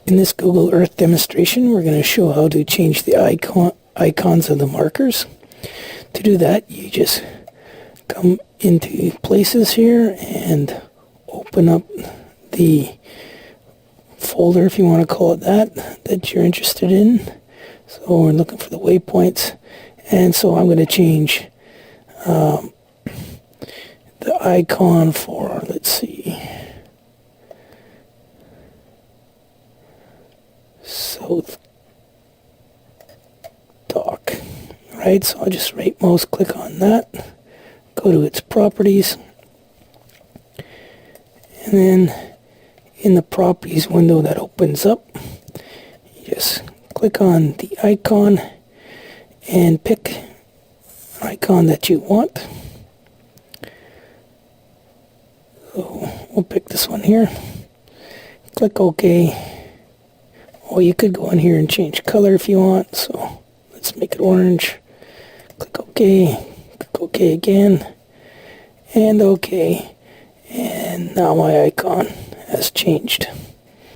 In this Google Earth demonstration, we're going to show how to change the icons of the markers. To do that, you just come into Places here and open up the folder, if you want to call it that you're interested in. So we're looking for the waypoints, and so I'm going to change the icon for, let's see, South Dock. Right, so I'll just right mouse click on that, go to its properties, and then in the properties window that opens up, you just click on the icon and pick an icon that you want. So we'll pick this one here. Click OK. Or you could go in here and change color if you want. So let's make it orange. Click OK. Click OK again. And OK. And now my icon has changed.